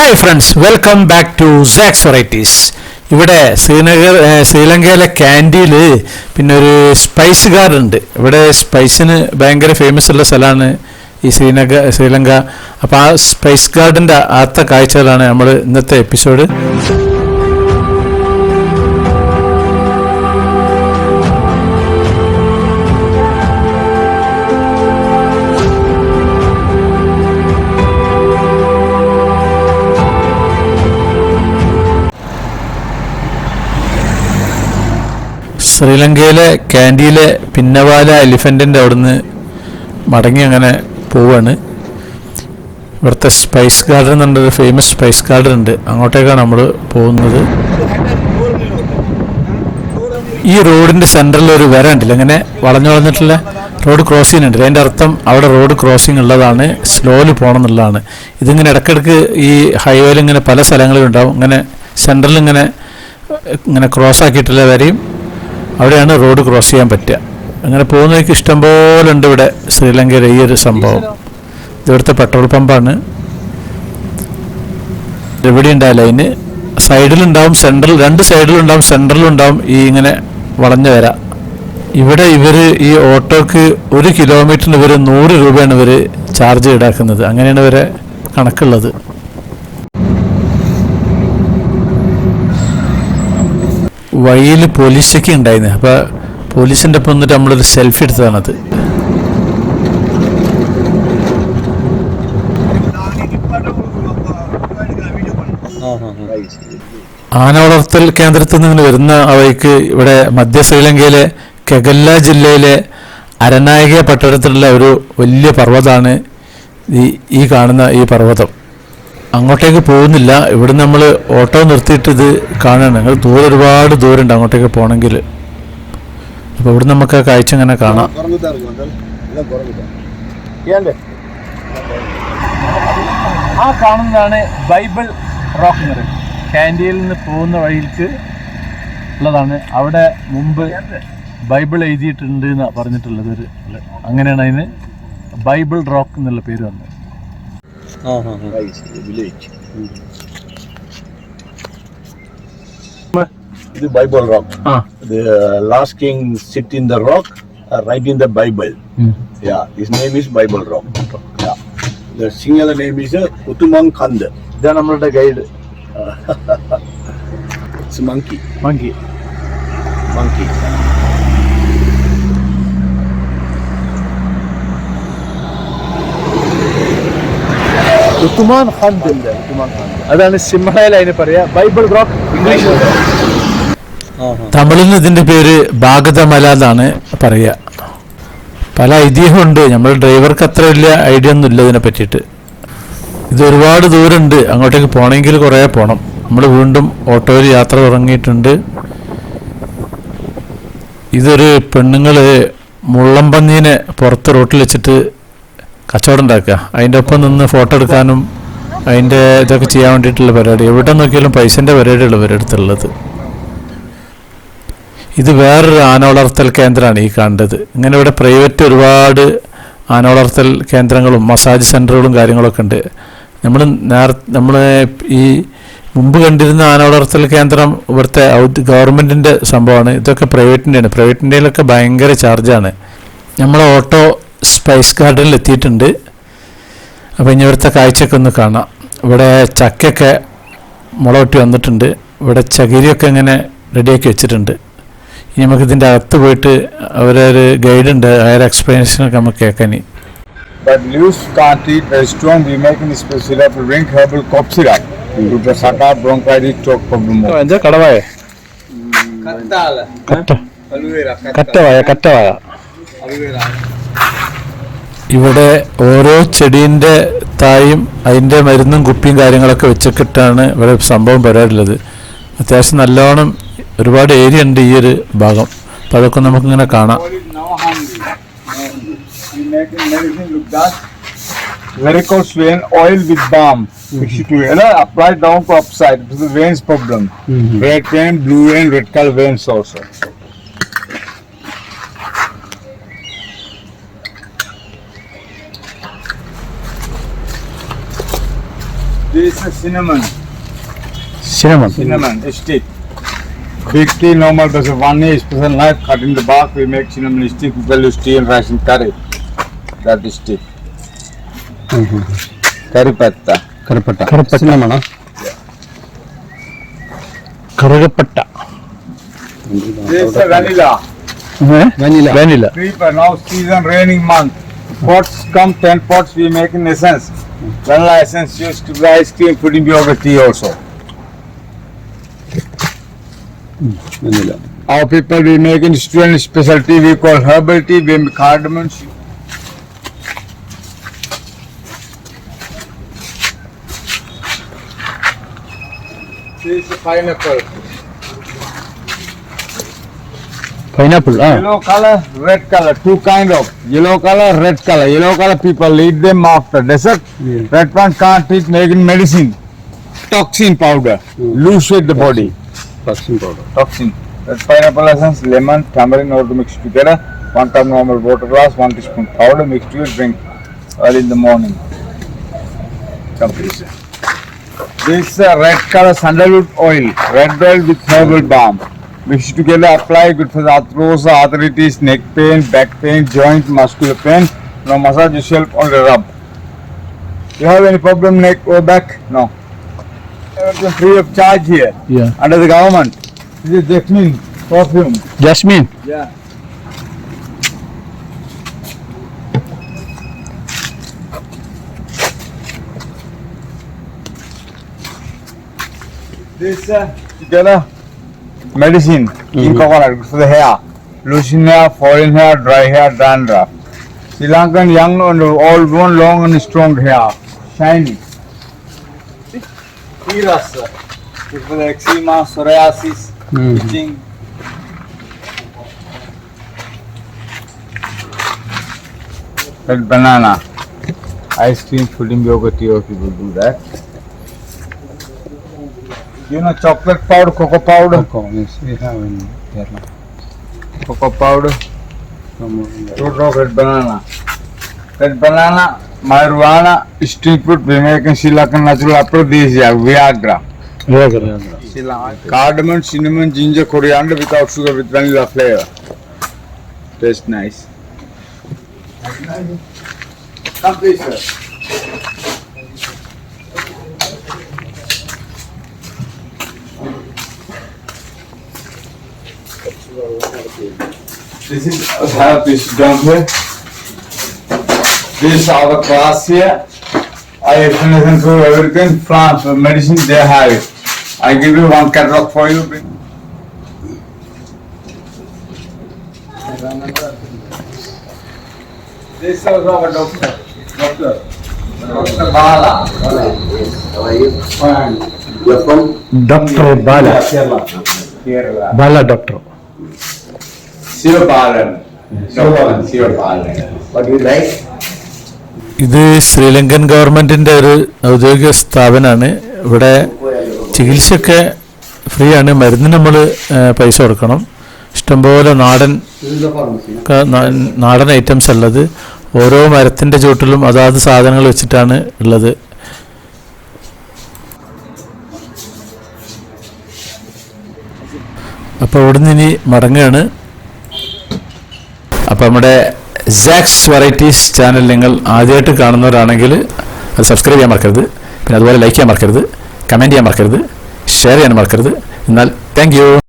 Hi friends, welcome back to sax varieties. ഇവിടെ ശ്രീലങ്കയിലെ ക്യാൻറ്റീനിൽ പിന്നെ ഒരു സ്പൈസ് ഗാർഡ് ഉണ്ട്. ഇവിടെ സ്പൈസിന് ഭയങ്കര ഫേമസ് ഉള്ള സ്ഥലമാണ് ഈ ശ്രീലങ്ക. അപ്പോൾ ആ സ്പൈസ് ഗാർഡിൻ്റെ ആദ്യത്തെ കാഴ്ചകളാണ് നമ്മൾ ഇന്നത്തെ എപ്പിസോഡ്. ശ്രീലങ്കയിലെ ക്യാൻറ്റീനിലെ പിന്നവാല എലിഫൻറ്റിൻ്റെ അവിടുന്ന് മടങ്ങി അങ്ങനെ പോവാണ്. ഇവിടുത്തെ സ്പൈസ് ഗാർഡൻ എന്നുള്ളൊരു ഫേമസ് സ്പൈസ് ഗാർഡൻ ഉണ്ട്, അങ്ങോട്ടേക്കാണ് നമ്മൾ പോകുന്നത്. ഈ റോഡിൻ്റെ സെൻറ്ററിൽ ഒരു വര ഉണ്ടല്ലോ, ഇങ്ങനെ വളഞ്ഞിട്ടുള്ള റോഡ് ക്രോസ് ചെയ്യുന്നുണ്ട്. അതിൻ്റെ അർത്ഥം അവിടെ റോഡ് ക്രോസിങ് ഉള്ളതാണ്, സ്ലോയിൽ പോകണം എന്നുള്ളതാണ്. ഇതിങ്ങനെ ഇടയ്ക്കിടയ്ക്ക് ഈ ഹൈവേയിൽ ഇങ്ങനെ പല സ്ഥലങ്ങളിലും ഉണ്ടാവും. ഇങ്ങനെ സെൻറ്ററിൽ ഇങ്ങനെ ക്രോസ് ആക്കിയിട്ടുള്ള വരെയും അവിടെയാണ് റോഡ് ക്രോസ് ചെയ്യാൻ പറ്റുക. അങ്ങനെ പോകുന്നതൊക്കെ ഇഷ്ടംപോലെ ഉണ്ട് ഇവിടെ ശ്രീലങ്കയിലെ ഈ ഒരു സംഭവം. ഇവിടുത്തെ പെട്രോൾ പമ്പാണ്. എവിടെ ഉണ്ടാവില്ല, അതിന് സൈഡിലുണ്ടാവും, രണ്ട് സൈഡിലുണ്ടാവും, സെൻട്രലുണ്ടാവും ഈ ഇങ്ങനെ വളഞ്ഞു വരാം. ഇവിടെ ഇവർ ഈ ഓട്ടോക്ക് 1 കിലോമീറ്ററിന് ഇവർ 100 രൂപയാണ് ഇവർ ചാർജ് ഈടാക്കുന്നത്. അങ്ങനെയാണ് ഇവരെ കണക്കുള്ളത്. വഴിയിൽ പോലീസ് ചെക്കിങ് ഉണ്ടായിരുന്നു. അപ്പോൾ പോലീസിൻ്റെ ഒപ്പം വന്നിട്ട് നമ്മളൊരു സെൽഫി എടുത്തതാണത്. ആന വളർത്തൽ കേന്ദ്രത്തിൽ നിന്ന് വരുന്ന വഴിക്ക് ഇവിടെ മധ്യ ശ്രീലങ്കയിലെ കെഗല്ല ജില്ലയിലെ അരനായിക പട്ടണത്തിലുള്ള ഒരു വലിയ പർവ്വതമാണ് ഈ കാണുന്ന ഈ പർവ്വതം. അങ്ങോട്ടേക്ക് പോകുന്നില്ല, ഇവിടെ നമ്മൾ ഓട്ടോ നിർത്തിയിട്ട് ഇത് കാണുകയാണ്. ഞങ്ങൾ ഒരുപാട് ദൂരമുണ്ട് അങ്ങോട്ടേക്ക് പോകണമെങ്കിൽ. അപ്പോൾ ഇവിടെ നമുക്ക് ആ കാഴ്ച ഇങ്ങനെ കാണാം. ആ കാണുന്നതാണ് ബൈബിൾ റോക്ക് എന്ന് പറയും. ക്യാൻറ്റീനിൽ നിന്ന് പോകുന്ന വഴിക്ക് ഉള്ളതാണ്. അവിടെ മുമ്പ് ബൈബിൾ എഴുതിയിട്ടുണ്ട് എന്ന് പറഞ്ഞിട്ടുള്ളത്. അങ്ങനെയാണ് അതിന് ബൈബിൾ റോക്ക് എന്നുള്ള പേര് വന്നത്. The Bible rock. The last king sit in the rock, write in the Bible. Yeah, his name is Bible rock. Yeah. The singular name is Utumang Kanda. ഇതാണ് നമ്മളുടെ guide. It's a monkey. Monkey. ഉത്തുമാൻ ഖാൻഡ്, അതാണ് സിംഹയിൽ അതിന് പറയാ. Bible rock English. തമിഴിൽ ഇതിൻ്റെ പേര് ഭാഗതമല എന്നാണ് പറയുക. പല ഐതിഹ്യമുണ്ട്. നമ്മൾ ഡ്രൈവർക്ക് അത്ര വലിയ ഐഡിയ ഒന്നും ഇല്ല ഇതിനെ പറ്റിയിട്ട്. ഇത് ഒരുപാട് ദൂരമുണ്ട്, അങ്ങോട്ടേക്ക് പോകണമെങ്കിൽ കുറേ പോകണം. നമ്മൾ വീണ്ടും ഓട്ടോയിൽ യാത്ര തുടങ്ങിയിട്ടുണ്ട്. ഇതൊരു പെണ്ണുങ്ങൾ മുള്ളംപന്നീനെ പുറത്ത് റോട്ടിൽ വെച്ചിട്ട് കച്ചവടം ഉണ്ടാക്കുക. അതിൻ്റെ ഒപ്പം നിന്ന് ഫോട്ടോ എടുക്കാനും അതിൻ്റെ ഇതൊക്കെ ചെയ്യാൻ വേണ്ടിയിട്ടുള്ള പരിപാടി. എവിടെ നോക്കിയാലും പൈസൻ്റെ പരിപാടിയുള്ള ഇവരടുത്തുള്ളത്. ഇത് വേറൊരു ആന വളർത്തൽ കേന്ദ്രമാണ് ഈ കണ്ടത്. ഇങ്ങനെ ഇവിടെ പ്രൈവറ്റ് ഒരുപാട് ആന വളർത്തൽ കേന്ദ്രങ്ങളും മസാജ് സെൻ്ററുകളും കാര്യങ്ങളൊക്കെ ഉണ്ട്. നമ്മൾ ഈ മുമ്പ് കണ്ടിരുന്ന ആന വളർത്തൽ കേന്ദ്രം ഇവിടുത്തെ ഗവൺമെൻറ്റിൻ്റെ സംഭവമാണ്. ഇതൊക്കെ പ്രൈവറ്റിൻ്റെയാണ്. പ്രൈവറ്റിൻ്റെയിലൊക്കെ ഭയങ്കര ചാർജാണ്. നമ്മളെ ഓട്ടോ സ്പൈസ് ഗാർഡനിൽ എത്തിയിട്ടുണ്ട്. അപ്പോൾ ഇനി ഇവിടുത്തെ കാഴ്ചയൊക്കെ ഒന്ന് കാണാം. ഇവിടെ ചക്കയൊക്കെ മുളകൊട്ടി വന്നിട്ടുണ്ട്. ഇവിടെ ചകിരിയൊക്കെ ഇങ്ങനെ റെഡിയാക്കി വെച്ചിട്ടുണ്ട്. ഇനി നമുക്ക് ഇതിൻ്റെ അകത്ത് പോയിട്ട് അവരൊരു ഗൈഡുണ്ട്, അയാളുടെ എക്സ്പ്ലനേഷനൊക്കെ നമുക്ക് കേൾക്കാൻ. But leaves can't eat very strong. We make in special of drink herbal cough syrup to the saka bronchitis throat problem. എന്താ കടവായ? കറ്റവായ. ഇവിടെ ഓരോ ചെടീൻ്റെ തായും അതിൻ്റെ മരുന്നും കുപ്പിയും കാര്യങ്ങളൊക്കെ വെച്ചിട്ടാണ് ഇവിടെ സംഭവം വരാറുള്ളത്. അത്യാവശ്യം നല്ലോണം ഒരുപാട് ഏരിയ ഉണ്ട് ഈ ഒരു ഭാഗം. അപ്പോൾ അതൊക്കെ നമുക്കിങ്ങനെ കാണാം. Varicose vein oil with balm. Apply down to upside. This is the veins problem. Red vein, blue vein, red color veins also. This is cinnamon. Cinnamon. Stick. Big tea, normal person. One is special knife, cutting the bark. We make cinnamon stick. People use tea and rice and curry. That is stick. Curry patta. Cinnamon. Karagappatta. This is vanilla. Vanilla. Creeper. Now season raining month. Pots come 10 pots. We make in essence. Vanilla essence used to buy ice cream, pudding, yogurt, tea also. Vanilla. Our people we make in student special tea. We call herbal tea. We make cardamom. This is pineapple. Pineapple. Yellow color, red color, two kind of yellow color, red color. Yellow color people eat them after dessert. Red one can't eat, making medicine. Toxin powder, loose with the body. Toxin powder. Toxin. Red pineapple essence, lemon, tamarind all mixed together. 1 cup normal water glass, 1 teaspoon powder mixed together. Drink early in the morning. Completion. This is red color sandalwood oil, red oil with herbal balm. Mix together, apply good for arthrosis, arthritis, neck pain, back pain, joint, muscular pain. No massage yourself on the rub. You have any problem neck or back? No. Everything free of charge here Yeah. under the government. This is jasmine perfume. Jasmine. Yeah. This together medicine in coconut good for the hair, loosen hair, falling hair, dry hair, dandruff. Sri Lankan young and old one, long and strong hair, shiny. Tiras good for the eczema, psoriasis, itching. Red banana, ice cream, pudding, yogurt, tea, people do that. You know chocolate powder, cocoa powder? Yes, we have in Kerala. Cocoa powder, fruit of red banana. Red banana, marijuana, street food, we make in Sri Lankan natural aphrodisiac, Viagra. Cardamom, cinnamon, ginger, coriander without sugar with vanilla flavor. Tastes nice. Come please sir. This is have this down here. This is our class here. I explanation to everything. France medicine they have it. I give you one catalog for you. This is also our doctor. Doctor Bala. How are you? Fine. You're from? Dr. Bala. Kerala. Bala doctor. Sivapalan. Sivapalan. What do you like? ഇത് ശ്രീലങ്കൻ ഗവൺമെൻറ്റിൻ്റെ ഒരു ഔദ്യോഗിക സ്ഥാപനമാണ്. ഇവിടെ ചികിത്സയൊക്കെ free ആണ്. മരുന്നിന് നമ്മൾ പൈസ കൊടുക്കണം. ഇഷ്ടംപോലെ നാടൻ നാടൻ ഐറ്റംസ് ഉള്ളത്. ഓരോ മരത്തിൻ്റെ ചുവട്ടിലും അതാത് സാധനങ്ങൾ വെച്ചിട്ടാണ് ഉള്ളത്. അപ്പോൾ ഇവിടുന്ന് ഇനി മടങ്ങുകയാണ്. അപ്പോൾ നമ്മുടെ സാക്സ് വെറൈറ്റീസ് ചാനൽ നിങ്ങൾ ആദ്യമായിട്ട് കാണുന്നവരാണെങ്കിൽ അത് സബ്സ്ക്രൈബ് ചെയ്യാൻ മറക്കരുത്. പിന്നെ അതുപോലെ ലൈക്ക് ചെയ്യാൻ മറക്കരുത്, കമൻറ്റ് ചെയ്യാൻ മറക്കരുത്, ഷെയർ ചെയ്യാൻ മറക്കരുത്. എന്നാൽ താങ്ക് യു.